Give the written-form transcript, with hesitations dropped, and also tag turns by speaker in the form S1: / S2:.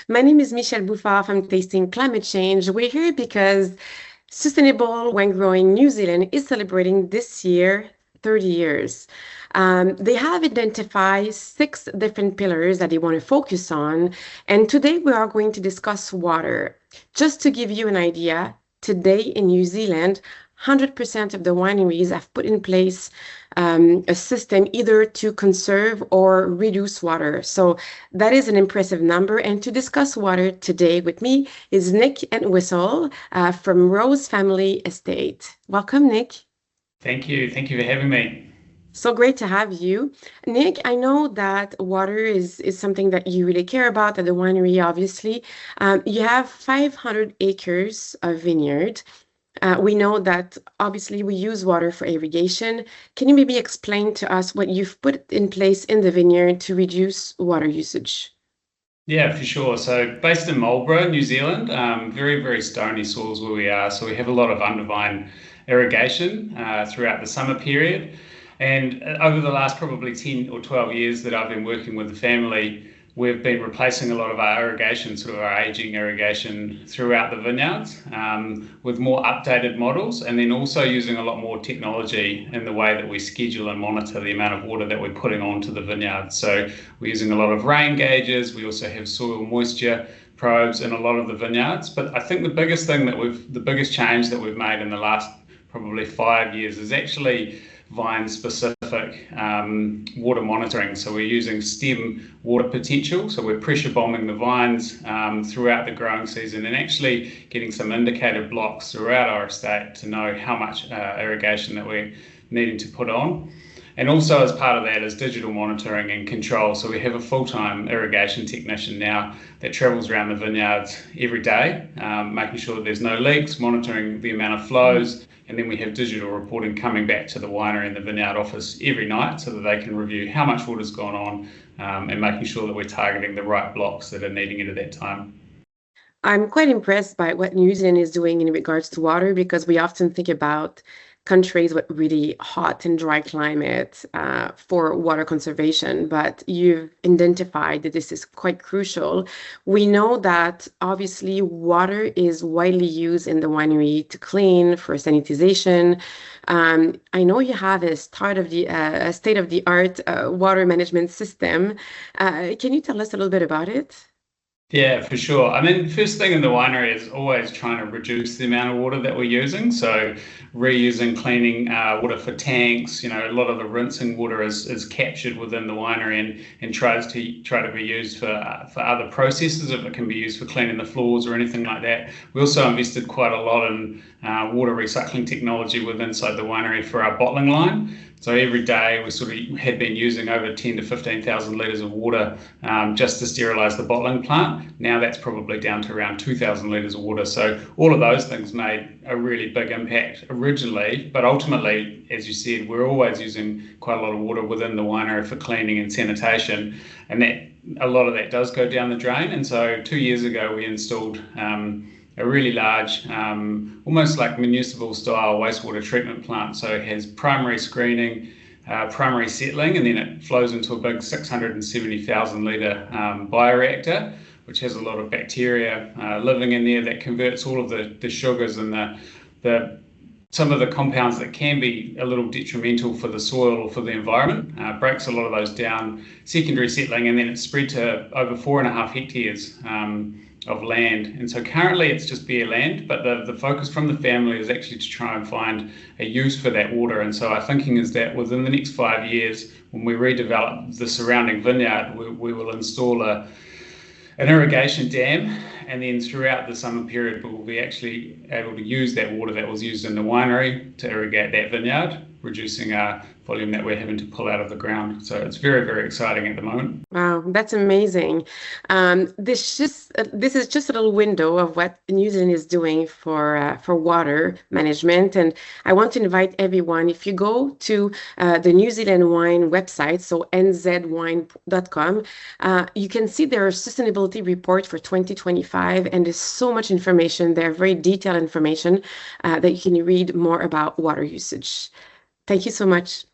S1: My name is Michelle Bouffard from Tasting Climate Change. We're here because Sustainable Wine Growing New Zealand is celebrating this year 30 years. They have identified 6 different pillars that they want to focus on. And today we are going to discuss water. Just to give you an idea, today in New Zealand, 100% of the wineries have put in place a system either to conserve or reduce water. So that is an impressive number. And to discuss water today with me is Nick Entwistle from Rose Family Estate. Welcome, Nick.
S2: Thank you. Thank you for having me.
S1: So great to have you. Nick, I know that water is something that you really care about at the winery, obviously. You have 500 acres of vineyard. We know that obviously we use water for irrigation. Can you maybe explain to us what you've put in place in the vineyard to reduce water usage?
S2: Yeah, for sure. So based in Marlborough, New Zealand, very, very stony soils where we are. So we have a lot of undervine irrigation throughout the summer period. And over the last probably 10 or 12 years that I've been working with the family, we've been replacing a lot of our irrigation, sort of our aging irrigation throughout the vineyards with more updated models, and then also using a lot more technology in the way that we schedule and monitor the amount of water that we're putting onto the vineyards. So we're using a lot of rain gauges. We also have soil moisture probes in a lot of the vineyards. But I think the biggest change that we've made in the last probably 5 years is actually vine-specific water monitoring. So we're using stem water potential. So we're pressure bombing the vines throughout the growing season and actually getting some indicator blocks throughout our estate to know how much irrigation that we're needing to put on. And also as part of that is digital monitoring and control. So we have a full-time irrigation technician now that travels around the vineyards every day, making sure that there's no leaks, monitoring the amount of flows. And then we have digital reporting coming back to the winery and the vineyard office every night so that they can review how much water's gone on and making sure that we're targeting the right blocks that are needing it at that time.
S1: I'm quite impressed by what New Zealand is doing in regards to water because we often think about countries with really hot and dry climate for water conservation, but you've identified that this is quite crucial. We know that obviously water is widely used in the winery to clean, for sanitization. I know you have a state-of-the-art water management system. Can you tell us a little bit about it?
S2: Yeah, for sure. I mean, first thing in the winery is always trying to reduce the amount of water that we're using. So reusing, cleaning water for tanks, a lot of the rinsing water is captured within the winery and try to be used for other processes if it can be used for cleaning the floors or anything like that. We also invested quite a lot in water recycling technology inside the winery for our bottling line. So every day we sort of had been using over 10 to 15,000 litres of water just to sterilise the bottling plant. Now that's probably down to around 2,000 litres of water. So all of those things made a really big impact originally, but ultimately, as you said, we're always using quite a lot of water within the winery for cleaning and sanitation, and that a lot of that does go down the drain. And so 2 years ago we installed a really large, almost like municipal style wastewater treatment plant. So it has primary screening, primary settling, and then it flows into a big 670,000 litre bioreactor, which has a lot of bacteria living in there that converts all of the sugars and some of the compounds that can be a little detrimental for the soil or for the environment, breaks a lot of those down, secondary settling, and then it's spread to over 4.5 hectares of land. And so currently it's just bare land, but the focus from the family is actually to try and find a use for that water. And so our thinking is that within the next 5 years, when we redevelop the surrounding vineyard, we will install an irrigation dam, and then throughout the summer period we'll be actually able to use that water that was used in the winery to irrigate that vineyard, reducing our volume that we're having to pull out of the ground. So it's very, very exciting at the moment.
S1: Wow, that's amazing. This is just a little window of what New Zealand is doing for water management. And I want to invite everyone, if you go to the New Zealand Wine website, so nzwine.com, you can see their sustainability report for 2025, and there's so much information there, very detailed information that you can read more about water usage. Thank you so much.